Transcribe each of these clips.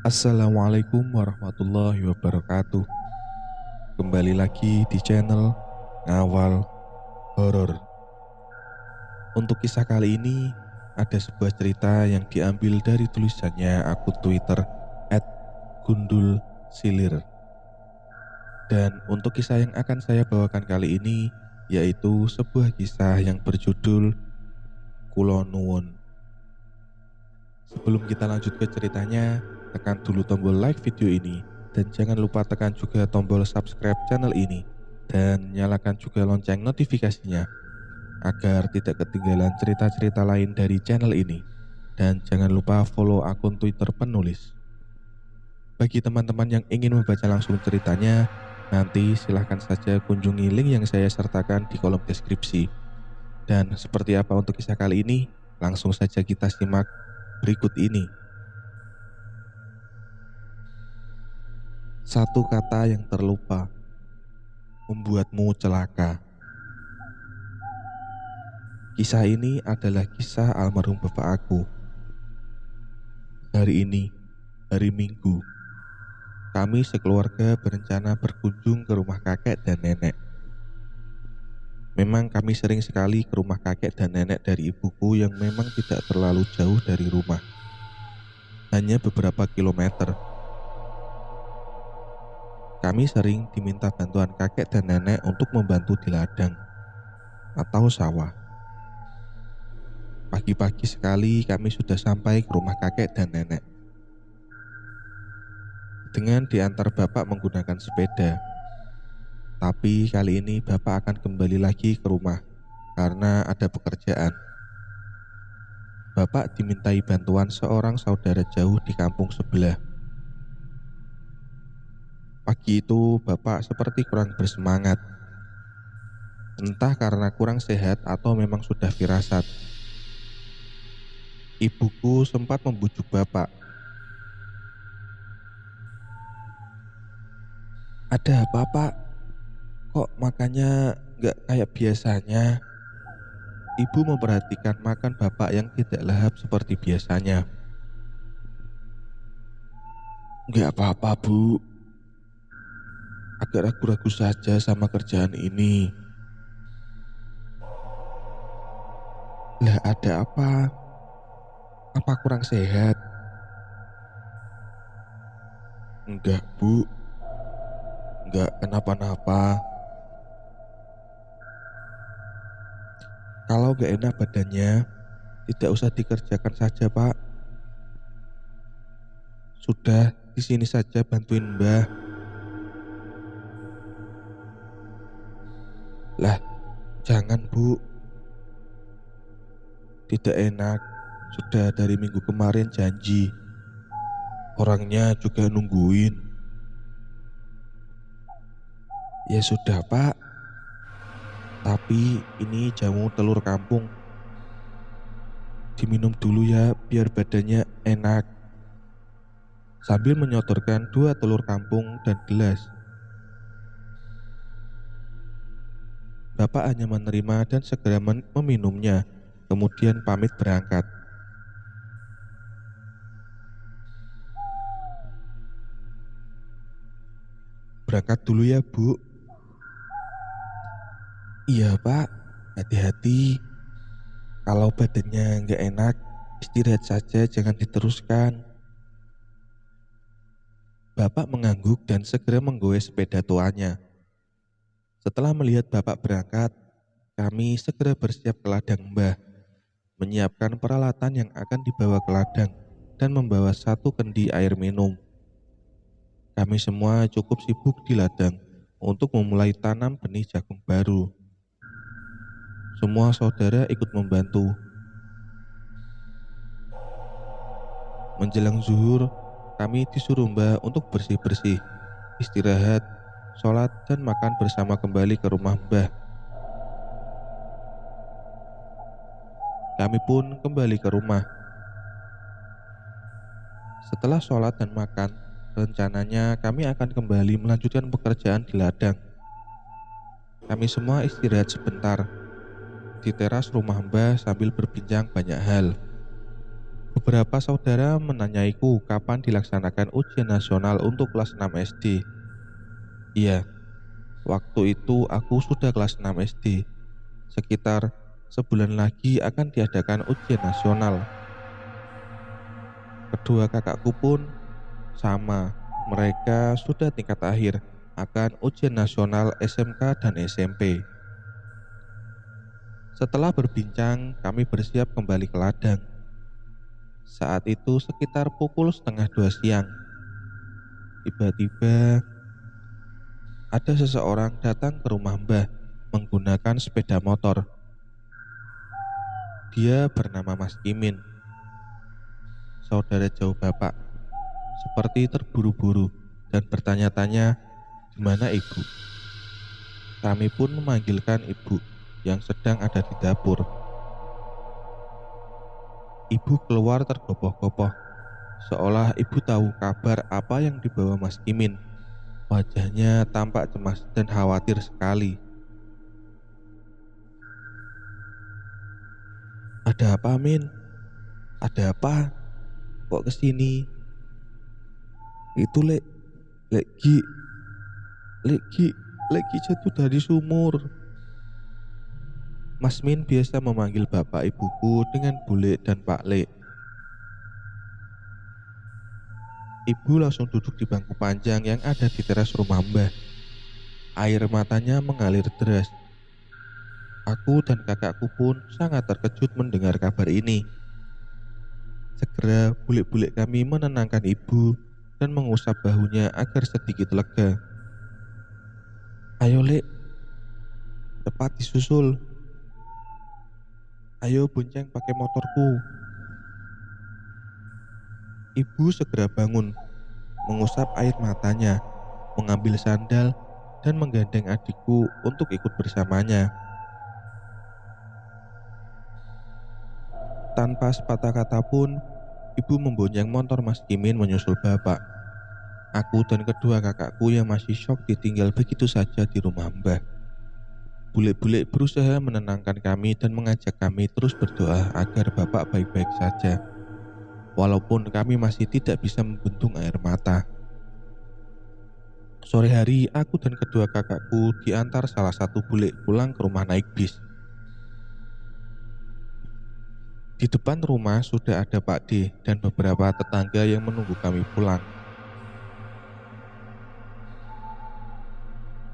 Assalamualaikum warahmatullahi wabarakatuh. Kembali lagi di channel Ngawal Horor. Untuk kisah kali ini ada sebuah cerita yang diambil dari tulisannya akun Twitter @gundulsilir. Dan untuk kisah yang akan saya bawakan kali ini yaitu sebuah kisah yang berjudul Kulo Nuwun. Sebelum kita lanjut ke ceritanya, tekan dulu tombol like video ini dan jangan lupa tekan juga tombol subscribe channel ini dan nyalakan juga lonceng notifikasinya agar tidak ketinggalan cerita-cerita lain dari channel ini. Dan jangan lupa follow akun Twitter penulis. Bagi teman-teman yang ingin membaca langsung ceritanya, nanti silahkan saja kunjungi link yang saya sertakan di kolom deskripsi. Dan seperti apa untuk kisah kali ini, langsung saja kita simak berikut ini. Satu kata yang terlupa membuatmu celaka. Kisah ini adalah kisah almarhum bapak aku. Hari ini, hari Minggu, kami sekeluarga berencana berkunjung ke rumah kakek dan nenek. Memang kami sering sekali ke rumah kakek dan nenek dari ibuku yang memang tidak terlalu jauh dari rumah. Hanya beberapa kilometer. Kami sering diminta bantuan kakek dan nenek untuk membantu di ladang atau sawah. Pagi-pagi sekali kami sudah sampai ke rumah kakek dan nenek. Dengan diantar bapak menggunakan sepeda. Tapi kali ini bapak akan kembali lagi ke rumah karena ada pekerjaan. Bapak dimintai bantuan seorang saudara jauh di kampung sebelah. Pagi itu bapak seperti kurang bersemangat. Entah karena kurang sehat atau memang sudah firasat. Ibuku sempat membujuk bapak. Ada apa pak? Kok makannya gak kayak biasanya? Ibu memperhatikan makan bapak yang tidak lahap seperti biasanya. Gak apa-apa bu. Agak ragu-ragu saja sama kerjaan ini. Lah ada apa? Apa kurang sehat? Enggak bu. Enggak kenapa-napa. Kalau gak enak badannya, tidak usah dikerjakan saja pak. Sudah di sini saja bantuin mbah. Lah jangan bu. Tidak enak. Sudah dari minggu kemarin janji. Orangnya juga nungguin. Ya sudah pak. Tapi ini jamu telur kampung. Diminum dulu ya biar badannya enak. Sambil menyodorkan 2 telur kampung dan gelas. Bapak hanya menerima dan segera meminumnya. Kemudian pamit berangkat. Berangkat dulu ya bu. Iya pak, hati-hati. Kalau badannya nggak enak, istirahat saja jangan diteruskan. Bapak mengangguk dan segera menggoes sepeda tuanya. Setelah melihat bapak berangkat, kami segera bersiap ke ladang mbah. Menyiapkan peralatan yang akan dibawa ke ladang dan membawa 1 kendi air minum. Kami semua cukup sibuk di ladang untuk memulai tanam benih jagung baru. Semua saudara ikut membantu. Menjelang zuhur, kami disuruh mbah untuk bersih-bersih, istirahat, sholat, dan makan bersama kembali ke rumah mbah. Kami pun kembali ke rumah. Setelah sholat dan makan, rencananya kami akan kembali melanjutkan pekerjaan di ladang. Kami semua istirahat sebentar di teras rumah mbah sambil berbincang banyak hal. Beberapa saudara menanyaiku kapan dilaksanakan ujian nasional untuk kelas 6 SD. Iya, waktu itu aku sudah kelas 6 SD. Sekitar sebulan lagi akan diadakan ujian nasional. Kedua kakakku pun sama, mereka sudah tingkat akhir akan ujian nasional SMK dan SMP. Setelah berbincang, kami bersiap kembali ke ladang. Saat itu sekitar pukul setengah 2 siang. Tiba-tiba ada seseorang datang ke rumah Mbah menggunakan sepeda motor. Dia bernama Mas Kimin, saudara jauh bapak. Seperti terburu-buru dan bertanya-tanya, "Di mana ibu?" Kami pun memanggilkan ibu yang sedang ada di dapur. Ibu keluar tergopoh-gopoh, seolah ibu tahu kabar apa yang dibawa Mas Kimin. Wajahnya tampak cemas dan khawatir sekali. "Ada apa, Min? Ada apa? Kok kesini?" "Itu Lek Lek Gi jatuh dari sumur." Mas Min biasa memanggil bapak ibuku dengan Bule dan Pak Lek. Ibu langsung duduk di bangku panjang yang ada di teras rumah Mbah. Air matanya mengalir deras. Aku dan kakakku pun sangat terkejut mendengar kabar ini. Segera bule-bule kami menenangkan ibu dan mengusap bahunya agar sedikit lega. "Ayo Lek, cepat disusul. Ayo bonceng pakai motorku." Ibu segera bangun, mengusap air matanya, mengambil sandal, dan menggandeng adikku untuk ikut bersamanya. Tanpa sepatah kata pun, ibu membonceng motor Mas Kimin menyusul bapak. Aku dan kedua kakakku yang masih syok ditinggal begitu saja di rumah Mbah. Bule-bule berusaha menenangkan kami dan mengajak kami terus berdoa agar bapak baik-baik saja. Walaupun kami masih tidak bisa membendung air mata. Sore hari, aku dan kedua kakakku diantar salah satu bule pulang ke rumah naik bis. Di depan rumah sudah ada Pak D dan beberapa tetangga yang menunggu kami pulang.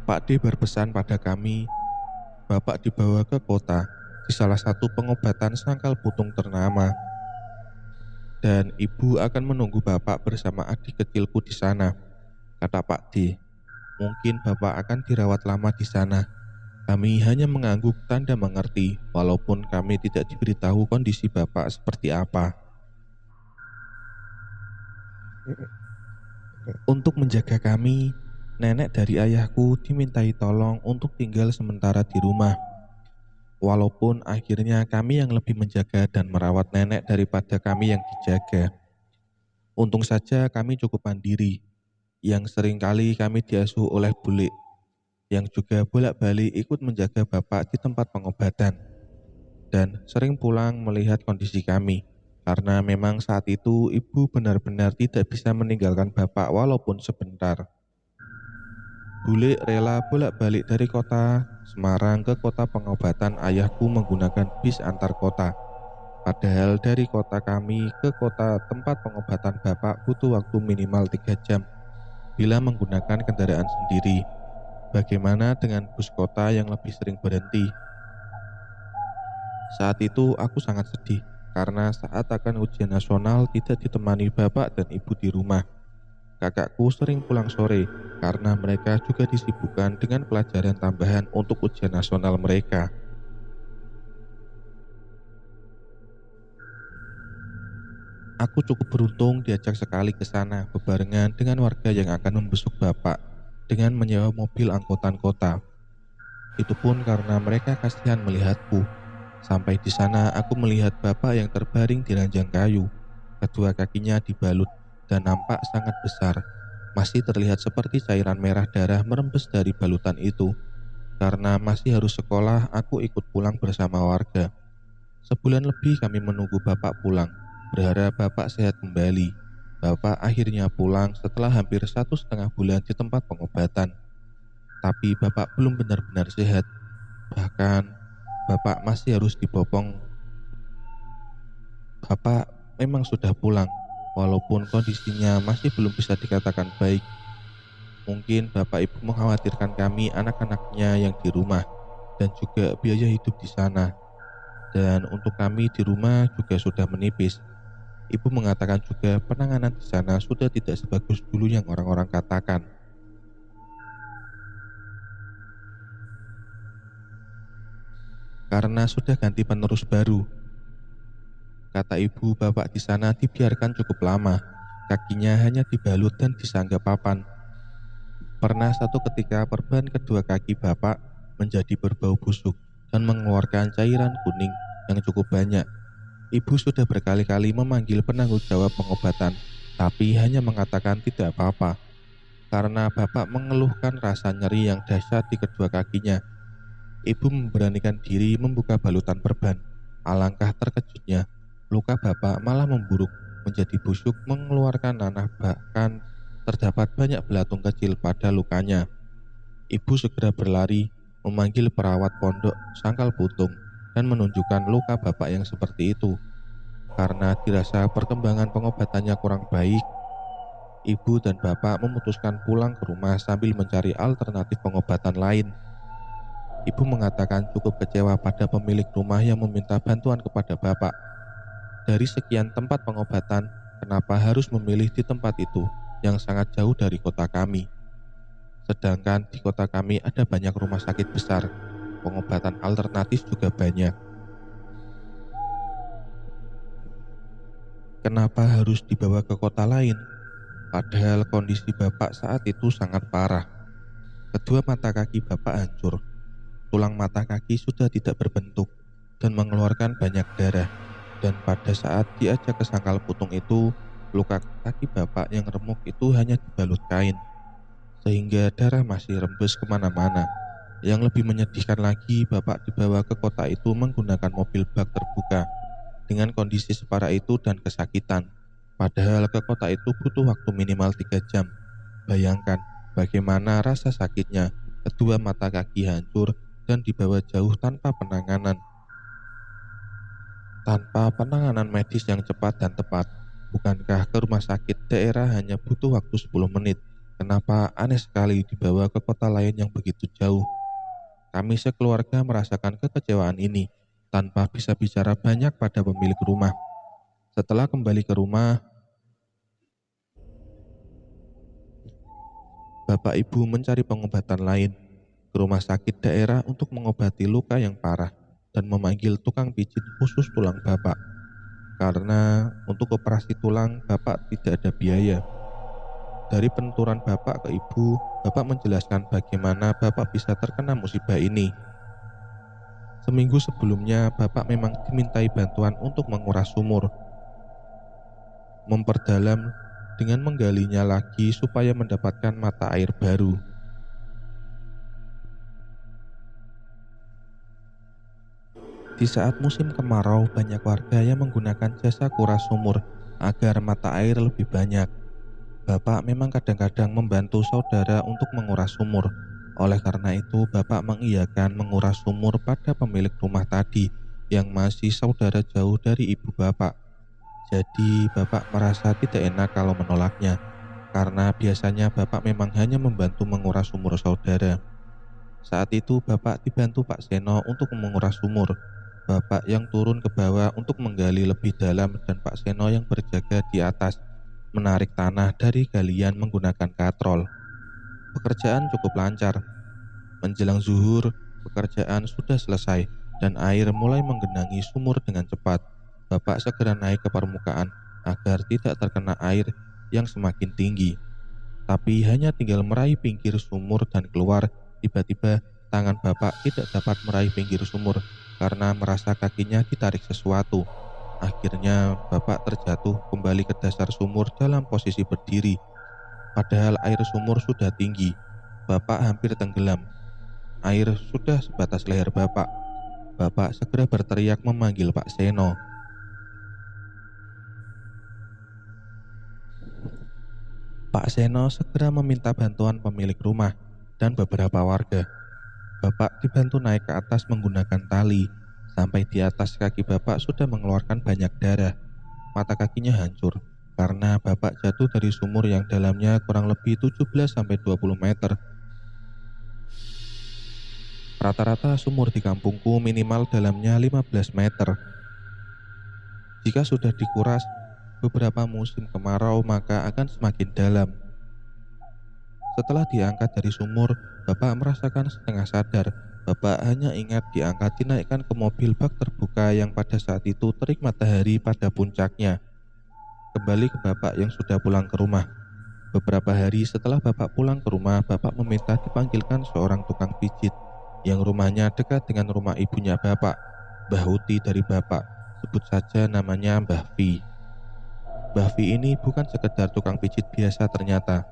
Pak D berpesan pada kami, bapak dibawa ke kota di salah satu pengobatan sangkal putung ternama. Dan ibu akan menunggu bapak bersama adik kecilku di sana, kata Pak D. Mungkin bapak akan dirawat lama di sana. Kami hanya mengangguk tanda mengerti, walaupun kami tidak diberitahu kondisi bapak seperti apa. Untuk menjaga kami, nenek dari ayahku dimintai tolong untuk tinggal sementara di rumah. Walaupun akhirnya kami yang lebih menjaga dan merawat nenek daripada kami yang dijaga. Untung saja kami cukup mandiri, yang seringkali kami diasuh oleh bule, yang juga bolak-balik ikut menjaga bapak di tempat pengobatan, dan sering pulang melihat kondisi kami, karena memang saat itu ibu benar-benar tidak bisa meninggalkan bapak walaupun sebentar. Bule rela bolak-balik dari kota Semarang ke kota pengobatan ayahku menggunakan bis antar kota. Padahal dari kota kami ke kota tempat pengobatan bapak butuh waktu minimal 3 jam bila menggunakan kendaraan sendiri. Bagaimana dengan bus kota yang lebih sering berhenti? Saat itu aku sangat sedih karena saat akan ujian nasional tidak ditemani bapak dan ibu di rumah. Kakakku sering pulang sore karena mereka juga disibukkan dengan pelajaran tambahan untuk ujian nasional mereka. Aku cukup beruntung diajak sekali ke sana bebarengan dengan warga yang akan membesuk bapak dengan menyewa mobil angkutan kota. Itu pun karena mereka kasihan melihatku. Sampai di sana aku melihat bapak yang terbaring di ranjang kayu. Kedua kakinya dibalut dan nampak sangat besar. Masih terlihat seperti cairan merah darah merembes dari balutan itu. Karena masih harus sekolah, aku ikut pulang bersama warga. Sebulan lebih kami menunggu bapak pulang. Berharap Bapak sehat kembali. Bapak akhirnya pulang setelah hampir 1,5 bulan di tempat pengobatan. Tapi Bapak belum benar-benar sehat. Bahkan Bapak masih harus dibopong. Bapak memang sudah pulang, walaupun kondisinya masih belum bisa dikatakan baik. Mungkin Bapak Ibu mengkhawatirkan kami anak-anaknya yang di rumah dan juga biaya hidup di sana. Dan untuk kami di rumah juga sudah menipis. Ibu mengatakan juga penanganan di sana sudah tidak sebagus dulu yang orang-orang katakan. Karena sudah ganti penerus baru. Kata ibu, bapak di sana dibiarkan cukup lama. Kakinya hanya dibalut dan disangga papan. Pernah satu ketika perban kedua kaki bapak menjadi berbau busuk dan mengeluarkan cairan kuning yang cukup banyak. Ibu sudah berkali-kali memanggil penanggung jawab pengobatan, tapi hanya mengatakan tidak apa-apa. Karena bapak mengeluhkan rasa nyeri yang dahsyat di kedua kakinya, ibu memberanikan diri membuka balutan perban. Alangkah terkejutnya, luka bapak malah memburuk menjadi busuk, mengeluarkan nanah, bahkan terdapat banyak belatung kecil pada lukanya. Ibu segera berlari, memanggil perawat pondok Sangkal Putung dan menunjukkan luka bapak yang seperti itu. Karena dirasa perkembangan pengobatannya kurang baik, ibu dan bapak memutuskan pulang ke rumah sambil mencari alternatif pengobatan lain. Ibu mengatakan cukup kecewa pada pemilik rumah yang meminta bantuan kepada bapak. Dari sekian tempat pengobatan, kenapa harus memilih di tempat itu yang sangat jauh dari kota kami? Sedangkan di kota kami ada banyak rumah sakit besar, pengobatan alternatif juga banyak. Kenapa harus dibawa ke kota lain? Padahal kondisi bapak saat itu sangat parah. Kedua mata kaki bapak hancur. Tulang mata kaki sudah tidak berbentuk dan mengeluarkan banyak darah. Dan pada saat diajak ke Sangkal Putung itu, luka kaki bapak yang remuk itu hanya dibalut kain, sehingga darah masih rembes kemana-mana. Yang lebih menyedihkan lagi, bapak dibawa ke kota itu menggunakan mobil bak terbuka dengan kondisi separah itu dan kesakitan. Padahal ke kota itu butuh waktu minimal 3 jam. Bayangkan bagaimana rasa sakitnya, kedua mata kaki hancur dan dibawa jauh tanpa penanganan. Tanpa penanganan medis yang cepat dan tepat, bukankah ke rumah sakit daerah hanya butuh waktu 10 menit? Kenapa aneh sekali dibawa ke kota lain yang begitu jauh? Kami sekeluarga merasakan kekecewaan ini tanpa bisa bicara banyak pada pemilik rumah. Setelah kembali ke rumah, bapak ibu mencari pengobatan lain ke rumah sakit daerah untuk mengobati luka yang parah dan memanggil tukang pijit khusus tulang bapak. Karena untuk operasi tulang bapak tidak ada biaya. Dari penuturan bapak ke ibu, bapak menjelaskan bagaimana bapak bisa terkena musibah ini. Seminggu sebelumnya bapak memang dimintai bantuan untuk menguras sumur, memperdalam dengan menggalinya lagi supaya mendapatkan mata air baru. Di saat musim kemarau, banyak warga yang menggunakan jasa kuras sumur agar mata air lebih banyak. Bapak memang kadang-kadang membantu saudara untuk menguras sumur. Oleh karena itu, bapak mengiyakan menguras sumur pada pemilik rumah tadi yang masih saudara jauh dari ibu bapak. Jadi, bapak merasa tidak enak kalau menolaknya, karena biasanya bapak memang hanya membantu menguras sumur saudara. Saat itu bapak dibantu Pak Seno untuk menguras sumur. Bapak yang turun ke bawah untuk menggali lebih dalam dan Pak Seno yang berjaga di atas menarik tanah dari galian menggunakan katrol. Pekerjaan cukup lancar. Menjelang zuhur, pekerjaan sudah selesai dan air mulai menggenangi sumur dengan cepat. Bapak segera naik ke permukaan agar tidak terkena air yang semakin tinggi. Tapi hanya tinggal meraih pinggir sumur dan keluar. Tiba-tiba tangan bapak tidak dapat meraih pinggir sumur karena merasa kakinya ditarik sesuatu. Akhirnya bapak terjatuh kembali ke dasar sumur dalam posisi berdiri. Padahal air sumur sudah tinggi. Bapak hampir tenggelam. Air sudah sebatas leher bapak. Bapak segera berteriak memanggil Pak Seno. Pak Seno segera meminta bantuan pemilik rumah dan beberapa warga. Bapak dibantu naik ke atas menggunakan tali. Sampai di atas kaki bapak sudah mengeluarkan banyak darah. Mata kakinya hancur karena bapak jatuh dari sumur yang dalamnya kurang lebih 17-20 meter. Rata-rata sumur di kampungku minimal dalamnya 15 meter. Jika sudah dikuras beberapa musim kemarau maka akan semakin dalam. Setelah diangkat dari sumur, bapak merasakan setengah sadar. Bapak hanya ingat diangkat dinaikkan ke mobil bak terbuka yang pada saat itu terik matahari pada puncaknya. Kembali ke bapak yang sudah pulang ke rumah. Beberapa hari setelah bapak pulang ke rumah, bapak meminta dipanggilkan seorang tukang pijit yang rumahnya dekat dengan rumah ibunya bapak, Mbah Uti dari bapak. Sebut saja namanya Mbah Vi. Mbah Vi ini bukan sekedar tukang pijit biasa ternyata.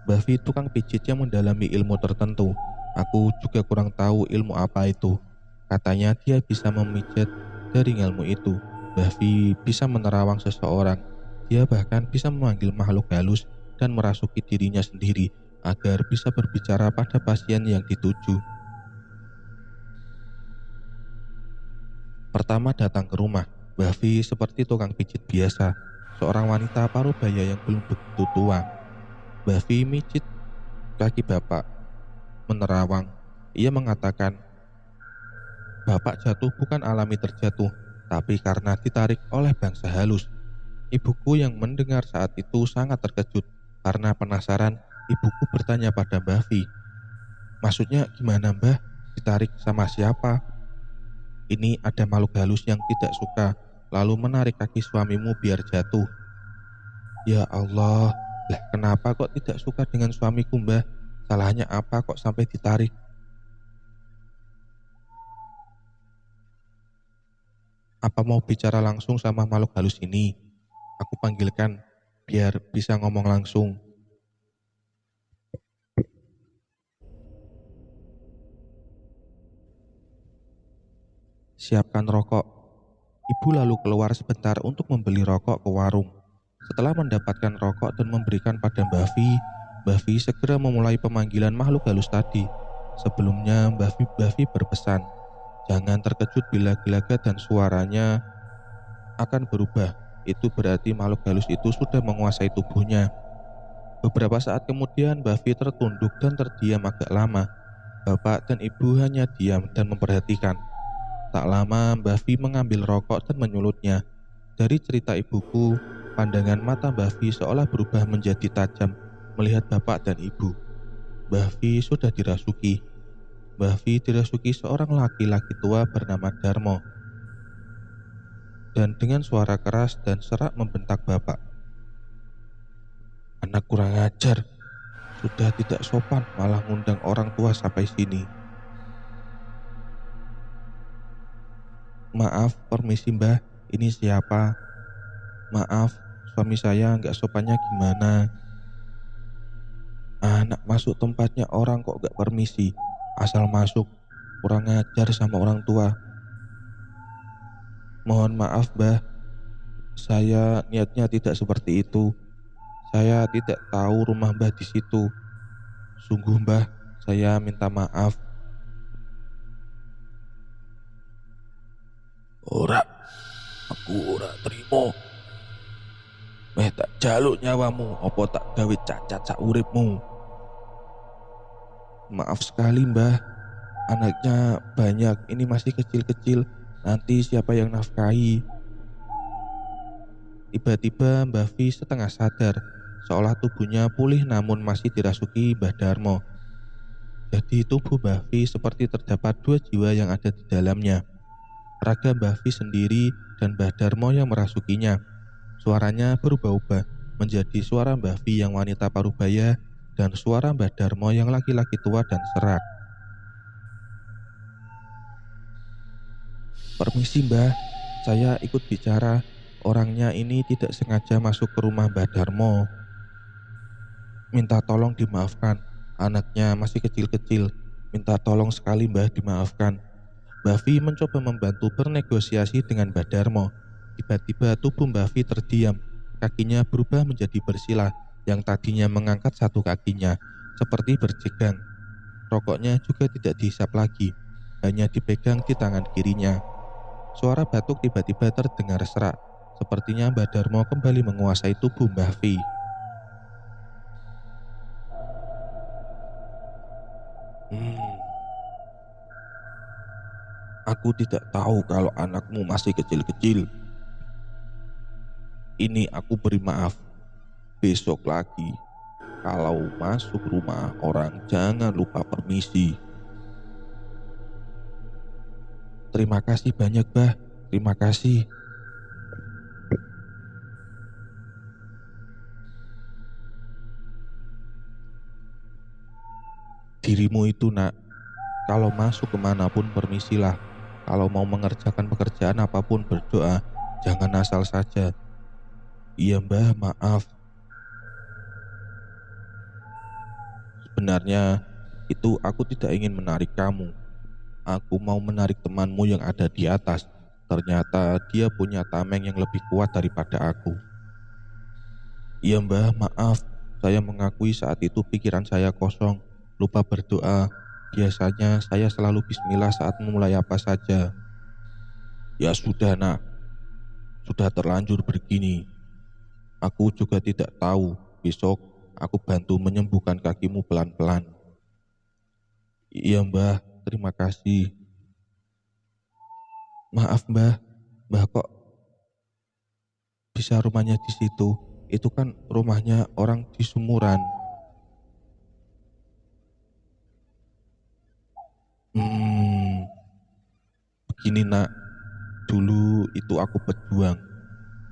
Mbah Vi tukang pijit yang mendalami ilmu tertentu. Aku juga kurang tahu ilmu apa itu. Katanya dia bisa memijat dari ilmu itu. Mbah Vi bisa menerawang seseorang. Dia bahkan bisa memanggil makhluk halus dan merasuki dirinya sendiri agar bisa berbicara pada pasien yang dituju. Pertama datang ke rumah, Mbah Vi seperti tukang pijit biasa, seorang wanita parubaya yang belum begitu tua. Mbah Vi mijit kaki bapak, menerawang. Ia mengatakan, bapak jatuh bukan alami terjatuh, tapi karena ditarik oleh bangsa halus. Ibuku yang mendengar saat itu sangat terkejut. Karena penasaran, ibuku bertanya pada Mbah Vi, maksudnya gimana Mbah? Ditarik sama siapa? Ini ada makhluk halus yang tidak suka, lalu menarik kaki suamimu biar jatuh. Ya Allah, lah kenapa kok tidak suka dengan suamiku Mbah? Salahnya apa kok sampai ditarik? Apa mau bicara langsung sama makhluk halus ini? Aku panggilkan, biar bisa ngomong langsung. Siapkan rokok. Ibu lalu keluar sebentar untuk membeli rokok ke warung. Setelah mendapatkan rokok dan memberikan pada Mbah Vi segera memulai pemanggilan makhluk halus tadi. Sebelumnya Mbah Vi berpesan, jangan terkejut bila gelagat dan suaranya akan berubah. Itu berarti makhluk halus itu sudah menguasai tubuhnya. Beberapa saat kemudian Mbah Vi tertunduk dan terdiam agak lama. Bapak dan ibu hanya diam dan memperhatikan. Tak lama Mbah Vi mengambil rokok dan menyulutnya. Dari cerita ibuku, pandangan mata Mbah Vi seolah berubah menjadi tajam melihat bapak dan ibu. Mbah Vi sudah dirasuki. Mbah Vi dirasuki seorang laki-laki tua bernama Darmo. Dan dengan suara keras dan serak membentak bapak. Anak kurang ajar, sudah tidak sopan malah ngundang orang tua sampai sini. Maaf, permisi Mbah, ini siapa? Maaf, suami saya nggak sopannya gimana? Anak masuk tempatnya orang kok nggak permisi, asal masuk, kurang ajar sama orang tua. Mohon maaf Mbah, saya niatnya tidak seperti itu. Saya tidak tahu rumah Mbah di situ. Sungguh Mbah, saya minta maaf. Ora, aku ora terima. Tak jaluk nyawamu, apa tak gawe cacat sak uripmu. Maaf sekali Mbah, anaknya banyak, ini masih kecil-kecil, nanti siapa yang nafkahi? Tiba-tiba Mbah Vi setengah sadar, seolah tubuhnya pulih namun masih dirasuki Mbah Darmo. Jadi tubuh Mbah Vi seperti terdapat dua jiwa yang ada di dalamnya. Raga Mbah Vi sendiri dan Mbah Darmo yang merasukinya. Suaranya berubah-ubah menjadi suara Mbah Vi yang wanita parubaya dan suara Mbah Darmo yang laki-laki tua dan serak. Permisi Mbah, saya ikut bicara. Orangnya ini tidak sengaja masuk ke rumah Mbah Darmo. Minta tolong dimaafkan, anaknya masih kecil-kecil. Minta tolong sekali Mbah dimaafkan. Mbah Vi mencoba membantu bernegosiasi dengan Mbah Darmo. Tiba-tiba tubuh Mbah Vi terdiam. Kakinya berubah menjadi bersila. Yang tadinya mengangkat satu kakinya seperti berjegang. Rokoknya juga tidak dihisap lagi, hanya dipegang di tangan kirinya. Suara batuk tiba-tiba terdengar serak. Sepertinya Mbah Darmo kembali menguasai tubuh Mbah Vi. Aku tidak tahu kalau anakmu masih kecil-kecil. Ini aku beri maaf. Besok lagi, kalau masuk rumah orang jangan lupa permisi. Terima kasih banyak, Bah. Terima kasih. Dirimu itu, nak, kalau masuk kemanapun permisilah. Kalau mau mengerjakan pekerjaan apapun berdoa, jangan asal saja. Iya, Mbah, maaf. Sebenarnya itu aku tidak ingin menarik kamu. Aku mau menarik temanmu yang ada di atas. Ternyata dia punya tameng yang lebih kuat daripada aku. Iya, Mbah, maaf. Saya mengakui saat itu pikiran saya kosong, lupa berdoa. Biasanya saya selalu bismillah saat memulai apa saja. Ya sudah, nak. Sudah terlanjur begini. Aku juga tidak tahu. Besok aku bantu menyembuhkan kakimu pelan-pelan. Iya, Mbah. Terima kasih. Maaf, Mbah. Mbah kok bisa rumahnya di situ? Itu kan rumahnya orang di Sumuran. Begini, nak. Dulu itu aku pejuang.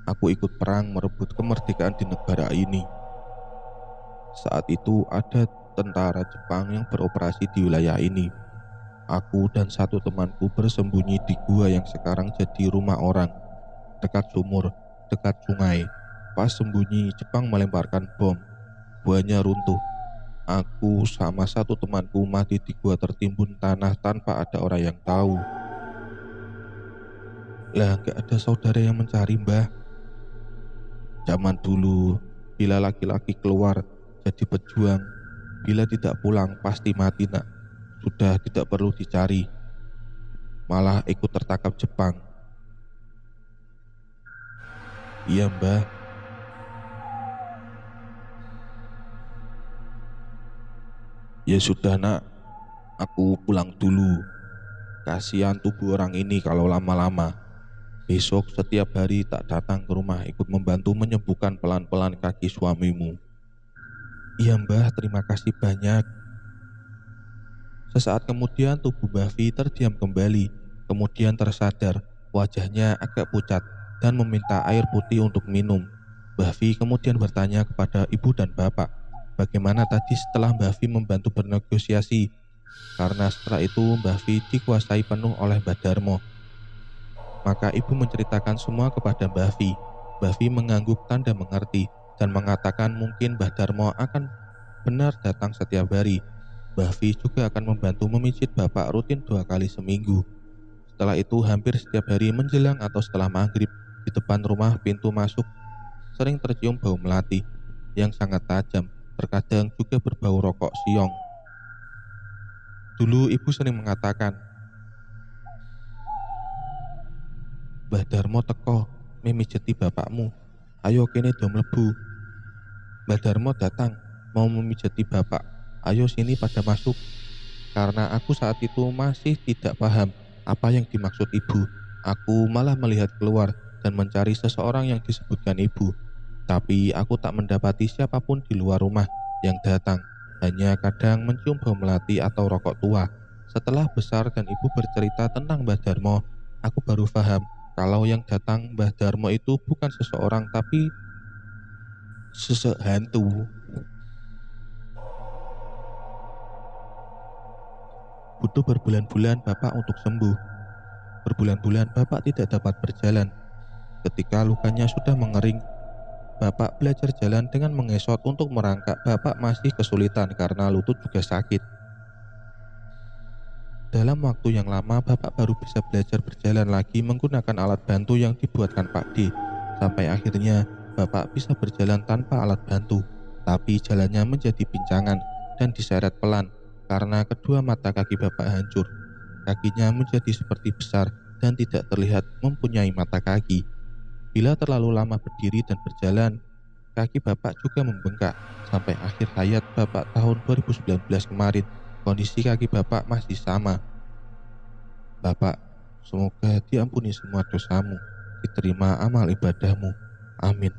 Aku ikut perang merebut kemerdekaan di negara ini. Saat itu ada tentara Jepang yang beroperasi di wilayah ini. Aku dan satu temanku bersembunyi di gua yang sekarang jadi rumah orang, dekat sumur, dekat sungai. Pas sembunyi, Jepang melemparkan bom. Guanya runtuh. Aku sama satu temanku mati di gua tertimbun tanah tanpa ada orang yang tahu. Lah, gak ada saudara yang mencari, Mbah. Zaman dulu, bila laki-laki keluar jadi pejuang, bila tidak pulang pasti mati, nak. Sudah tidak perlu dicari. Malah ikut tertangkap Jepang. Iya, Mbah. Ya sudah, nak. Aku pulang dulu. Kasihan tubuh orang ini kalau lama-lama. Besok setiap hari tak datang ke rumah ikut membantu menyembuhkan pelan-pelan kaki suamimu. Iya, Mbah, terima kasih banyak. Sesaat kemudian tubuh Mbah Vi terdiam kembali, kemudian tersadar, wajahnya agak pucat dan meminta air putih untuk minum. Mbah Vi kemudian bertanya kepada ibu dan bapak, bagaimana tadi setelah Mbah Vi membantu bernegosiasi, karena setelah itu Mbah Vi dikuasai penuh oleh Mbah Darmo. Maka ibu menceritakan semua kepada Mbah Vi. Mbah Vi mengangguk tanda mengerti dan mengatakan mungkin Mbah Darmo akan benar datang setiap hari. Mbah Vi juga akan membantu memijit bapak rutin 2 kali seminggu. Setelah itu hampir setiap hari menjelang atau setelah maghrib, di depan rumah pintu masuk sering tercium bau melati yang sangat tajam, terkadang juga berbau rokok siong. Dulu ibu sering mengatakan, Mbah Darmo teko memijeti bapakmu. Ayo kene do mlebu. Mbah Darmo datang mau memijeti bapak. Ayo sini pada masuk. Karena aku saat itu masih tidak paham apa yang dimaksud ibu. Aku malah melihat keluar dan mencari seseorang yang disebutkan ibu. Tapi aku tak mendapati siapapun di luar rumah yang datang. Hanya kadang mencium bau melati atau rokok tua. Setelah besar dan ibu bercerita tentang Mbah Darmo, aku baru paham kalau yang datang Mbah Darmo itu bukan seseorang tapi sosok hantu. Butuh berbulan-bulan bapak untuk sembuh. Berbulan-bulan bapak tidak dapat berjalan. Ketika lukanya sudah mengering, bapak belajar jalan dengan mengesot. Untuk merangkak bapak masih kesulitan karena lutut juga sakit. dalam waktu yang lama Bapak baru bisa belajar berjalan lagi menggunakan alat bantu yang dibuatkan Pak D. Sampai akhirnya Bapak bisa berjalan tanpa alat bantu, tapi jalannya menjadi pincangan dan diseret pelan karena kedua mata kaki Bapak hancur. Kakinya menjadi seperti besar dan tidak terlihat mempunyai mata kaki. Bila terlalu lama berdiri dan berjalan, kaki Bapak juga membengkak. Sampai akhir hayat Bapak tahun 2019 kemarin, kondisi kaki Bapak masih sama. Bapak, semoga diampuni semua dosamu, diterima amal ibadahmu. Amin.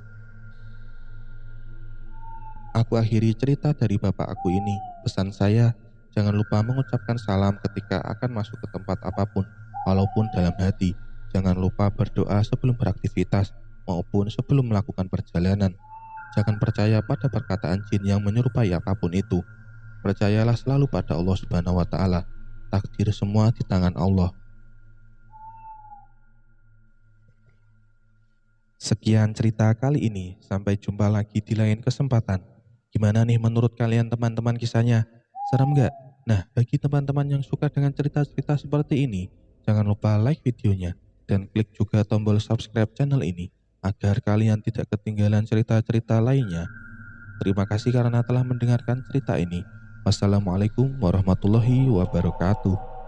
Aku akhiri cerita dari Bapak aku ini. Pesan saya, jangan lupa mengucapkan salam ketika akan masuk ke tempat apapun, walaupun dalam hati. Jangan lupa berdoa sebelum beraktivitas maupun sebelum melakukan perjalanan. Jangan percaya pada perkataan jin yang menyerupai apapun itu. Percayalah selalu pada Allah Subhanahu wa Ta'ala. Takdir semua di tangan Allah. Sekian cerita kali ini. Sampai jumpa lagi di lain kesempatan. Gimana nih menurut kalian teman-teman kisahnya? Serem gak? Nah, bagi teman-teman yang suka dengan cerita-cerita seperti ini, jangan lupa like videonya dan klik juga tombol subscribe channel ini agar kalian tidak ketinggalan cerita-cerita lainnya. Terima kasih karena telah mendengarkan cerita ini. Wassalamualaikum warahmatullahi wabarakatuh.